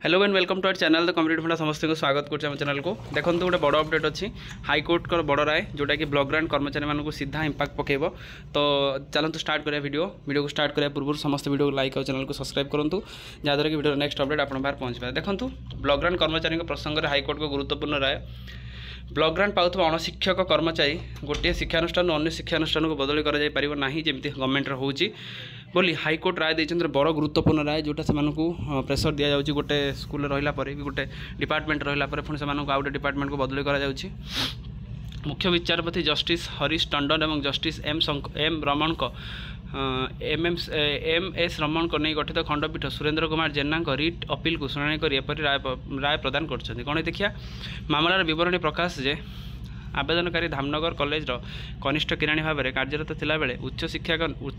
Hello and welcome to our channel the competitive funda समस्त को स्वागत कर चैनल को देखो गोटे बड़ अपडेट अच्छी हाईकोर्ट को बड़ राय जोटा कि ब्लॉक ग्रांट कर्मचारी मानक सीधा इंपैक्ट पकेब। तो चलते स्टार्ट करिया वीडियो को स्टार्ट करिया पूर्व समस्त वीडियो को लाइक और चैनल को सब्सक्राइब करूँ जहाँद्वारा कि वीडियो नेक्स्ट अपडेट आप पहुँच पाए। देखो ब्लॉक ग्रांट कर्मचारी प्रसंग में हाईकोर्ट को गुरुत्वपूर्ण राय ब्लॉक ग्रांट पाउथबा अणशिक्षक कर्मचारी गोटे शिक्षानुष्ठान अन्य शिक्षानुष्ठान को बदली करना जमी गवर्नमेंट होची बोली हाईकोर्ट राय देते बड़ गुरुत्वपूर्ण राय जोटा से प्रेसर दि जाऊँगी गोटे स्कूल रहा गोटे डिपार्टमेंट रहा पुणी से आउ गोटे डिपार्टमेंट को बदली कर मुख्य विचारपति जस्टिस हरीश टंडन और जस्टिस एम रमण को एम एस रमण को नहीं गठित खंडपीठ सुरेंद्र कुमार जेना रिट अपील को शुणाणी कर एपरी राय प्रदान कर कौन देखिया मामलार विवरणी प्रकाश जे आवेदनकारी धामनगर कॉलेज कनिष्ठ किराणी भाव में कार्यरत थिला बेले उच्च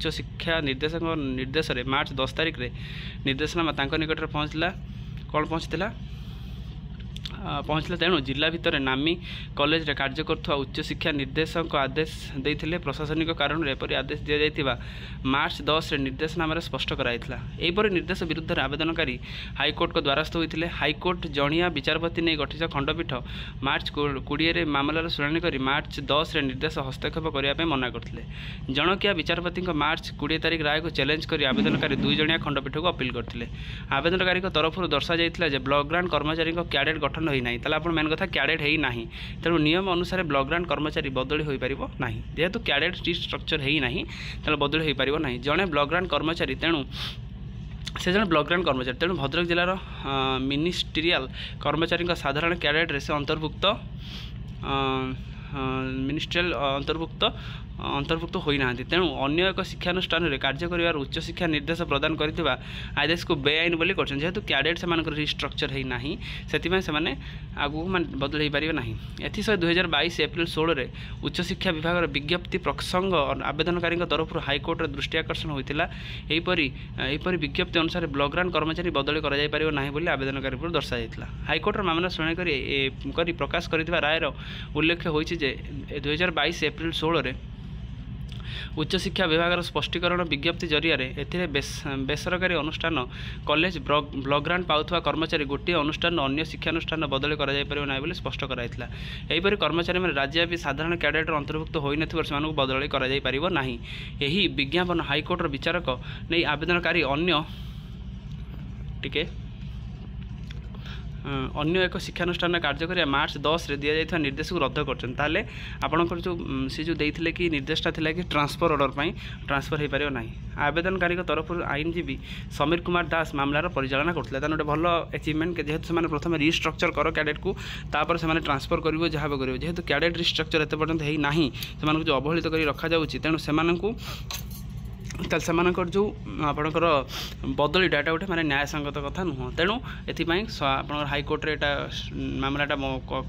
शिक्षा निर्देशक निर्देश में मार्च 10 तारिख में निर्देशनामा तांको निकट पहुँचला कौन पहुँचला तेणु जिला भितर नामी कॉलेज रे कार्य करुवा उच्च शिक्षा निर्देशक आदेश देते प्रशासनिक कारण एपरी आदेश दि जाइथिबा मार्च 10 निर्देशनामा स्पष्ट कराइथिला। एपरी निर्देश विरुद्ध आवेदनकारी हाईकोर्ट को द्वारस्थ होते हाईकोर्ट जणिया विचारपति नहीं गठित खंडपीठ मार्च 20 मामलार शुणाणी कर मार्च 10 निर्देश हस्तक्षेप करने मना करते। जणकिया विचारपति मार्च 20 तारिख राय को चैलेंज कर आवेदनकारी 2 जणिया खंडपीठ को अपील करते। आवेदनकारी तरफ दर्शा जाइथिला जे ब्लॉक ग्रांट कर्मचारी कैडेट गठन होना ताला मेन कथा कैडेट है ना तेणु नियम अनुसार ब्लॉक ग्रांट कर्मचारी बदली हो पार ना जेहेतु कैडेट स्ट्रक्चर है ना तेल बदली हो पार ना जड़े ब्लॉक ग्रांट कर्मचारी तेणु से जन ब्लॉक ग्रांट कर्मचारी तेणु भद्रक जिलार मिनिस्ट्रियल कर्मचारी साधारण कैडेट से अंतर्भुक्त मिनिस्ट्रियल अंतर्भुक्त होना तेणु अन्य एक शिक्षानुष्ठान में कार्य कर उच्च शिक्षा निर्देश प्रदान करथिबा आदेश को बेआईन बोली कर जेहेतु कैडेट से स्ट्रक्चर है ना से आगू बदल हो पारे ना। एसह 2022 एप्रिल 16 में उच्च शिक्षा विभाग विज्ञप्ति प्रसंग आवेदनकारी तरफ हाईकोर्ट दृष्टि आकर्षण होता यहपरी विज्ञप्ति अनुसार ब्लॉक ग्रांट कर्मचारी बदली कर आवेदनकारी दर्शा हाईकोर्ट मामला शुणाणी कर प्रकाश कर रायर उल्लेख होती 2022 एप्रिल 16 में उच्च शिक्षा विभाग स्पष्टीकरण विज्ञप्ति जरिया बेसरकारी अनुष्ठान कॉलेज ब्लॉक ग्रांट पाउथवा कर्मचारी गोटे अनुष्ठान अन्य शिक्षानुष्ठान बदली कर स्पष्ट कराइथिला। एहिपरि कर्मचारी मैंने राज्यव्यापी साधारण कैडेट अंतर्भुक्त होई नथिबार बदली कर यही विज्ञापन हाईकोर्टर विचारक नहीं आवेदनकारी अन्य एक शिक्षानुष्ठान कार्य कर मार्च 10 रे दिया जाइथिबा निर्देश को रद्द करछन आपणकर जो सी जो देइथिले कि निर्देशटा थिला कि ट्रांसफर ऑर्डर पई ट्रांसफर हो पारे ना। आवेदनकारी तरफ आईनजीवी समीर कुमार दास मामलार परिचालना करथिले गोटे भल अचिवमेंट जेहेतु से प्रथम रिस्ट्रक्चर कर कैडेट को तापर से ट्रांसफर करेंगे जहाँ भी करेंगे जेहेतु कैडेट रिस्ट्रक्चर एत पर्यंत है ना से जो अवहेलित कर रखा जाउछि तेणु से जो आपणकर बदली डाटा गोटे माने न्यायसंगत कथा नुह तेणु एथिपाई आप हाईकोर्ट मामलाटा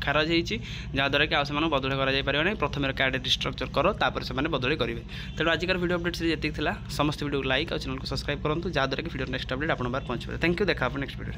खारज होती जहाँद्वारा कि आने बदली कर प्रथम कैडेट स्ट्रक्चर कर तापर से बदली करेंगे। तेणु आजिकार वीडियो अपडेट से जी समस्त वीडियो को लाइक और चैनल को सब्सक्राइब करूँ जहाँद्वारा कि वीडियो नेक्स्ट अपडेट आप पहुँच पाए। थैंक यू देखा नेक्स्ट वीडियो।